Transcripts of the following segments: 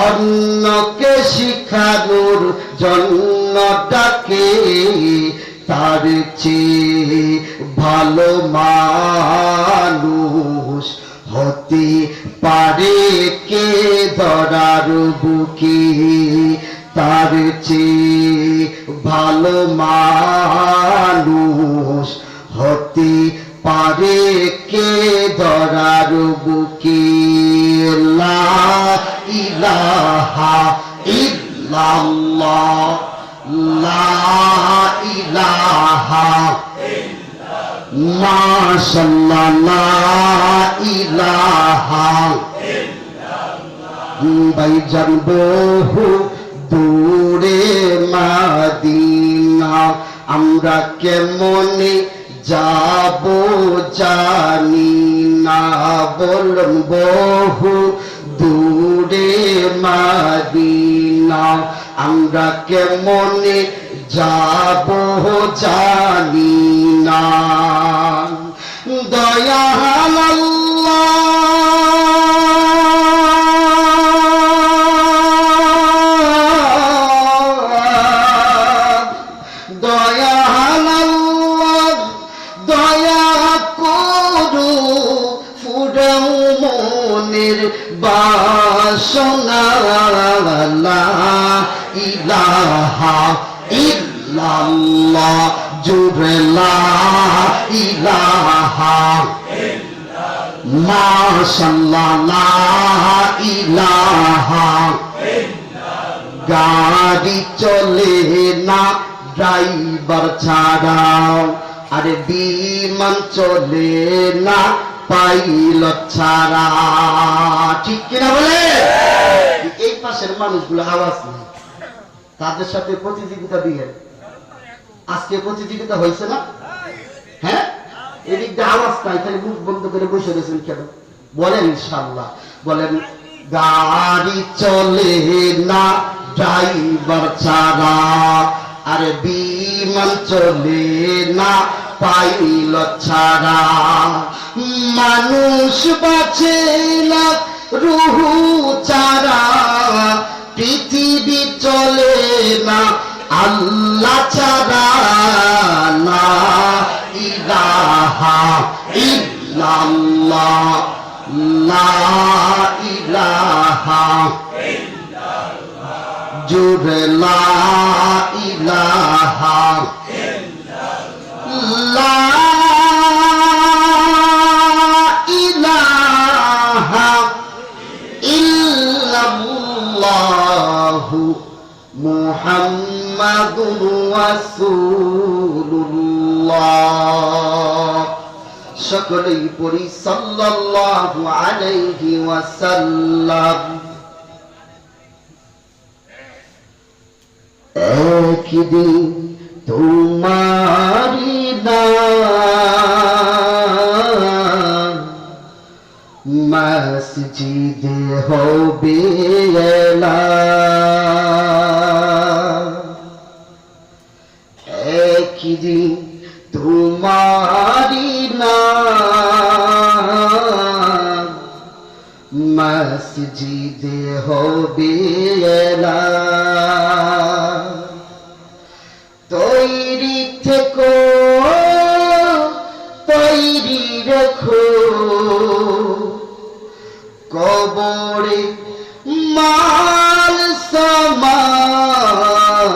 অন্যকে শিখানোর জন্য ডাকে, তার চেয়ে ভালো মানুষ হতে পারে কে ধরার বুকে, তার চেয়ে ভালো মানুষ হতে পারে কে ধরার বুকে। লা ইলাহা ইল্লাল্লাহ, লা ইলাহা মাশাআল্লাহ, লা ইলাহা ভাইজান বহু দূরে মদিনা, আমরা কেমনে যাব জানি না। বলুন বহু দূরে মদিনা, আমরা কেমনে যাব জানি না। দয়াল আল্লাহ বাসনা, লা ইলাহা ইল্লাল্লাহ, জুড়ে লা ইলাহা মাশাআল্লাহ, লা ইলাহা। গাড়ি চলে না ড্রাইভার ছাড়া, আরে বিমান চলে না পাইলট ছাড়া, ঠিক কিনা বলে? এই পাশের মানুষগুলো আওয়াজ নেই, তাদের সাথে প্রতিযোগিতা দিয়ে আজকে প্রতিযোগিতা হয়েছে না? হ্যাঁ, এদিক দিয়ে আওয়াজ নাই, তাহলে মুখ বন্ধ করে বসে রয়েছেন কেন? বলেন ইনশাআল্লাহ, বলেন গাড়ি চলে না ড্রাইভার ছাড়া, আরে বিমান চলে না পাইলট ছাড়া, মানুষ বাঁচে না রুহু ছাড়া, পৃথিবী চলে না আল্লাহ ছাড়া। লা ইলাহা ইল্লাল্লাহ, লা ইলাহা জুড়ে লা ইলাহা লা ইলাহা ইল্লাল্লাহু মুহাম্মাদুর রাসূলুল্লাহ। সকলেই পড়ি সাল্লাল্লাহু আলাইহি ওয়াসাল্লাম। একদিন তোমারি নাম মসজিদে হবে এলান, একদিন তোমারি নাম মসজিদে হবে এলান। তৈরি থেকো, তৈরি রেখো, কবরে মাল সামান,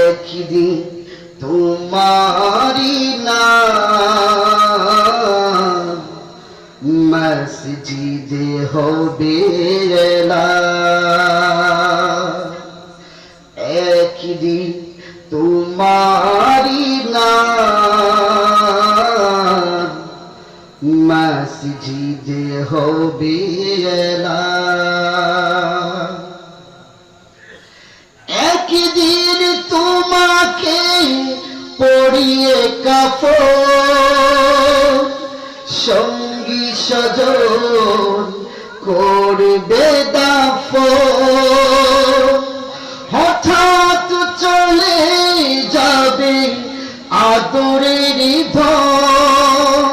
একদিন তোমারি নাম মসজিদে হবে এলান, একদিন তোমারি নাম মসজিদে হবে এলান। একদিন তোমাকে পরিয়ে কাফন, সঙ্গী সজন করবে দাফন, হঠাৎ চলে যাবে আদরের ধন,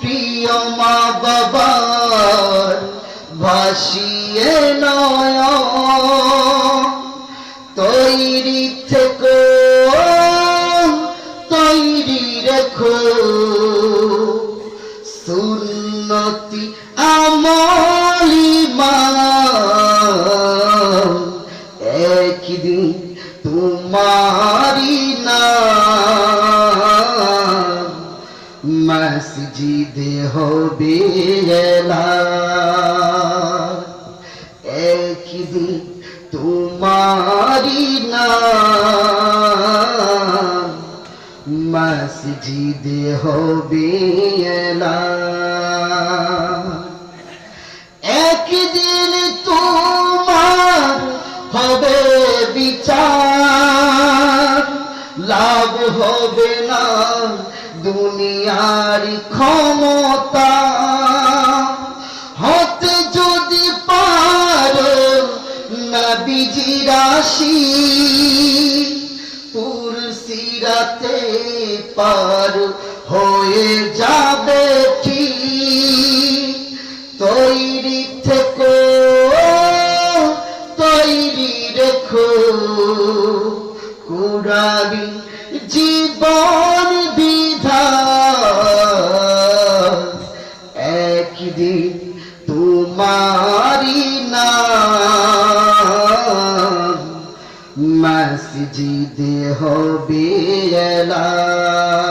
প্রিয় মা বাবার ভাসিয়ে নয় তৈরি থেকো তৈরি রেখো সুন্নতি আমলিমান একদিন তোমারি নাম মসজিদে হবে এলান একদিন তোমারি নাম মসজিদে হবে এলান একদিন তোমার হবে বিচার লাভ হবে না দুনিয়ার ক্ষমতা হতে যদি পারো নবীজি রাশি পুরসিরাতে পার হয়ে যাবে ঠিক তৈরি থেকো তৈরি রেখো কুরানি জীবন বিধান একদিন তোমারি নাম মসজিদে হবে এলান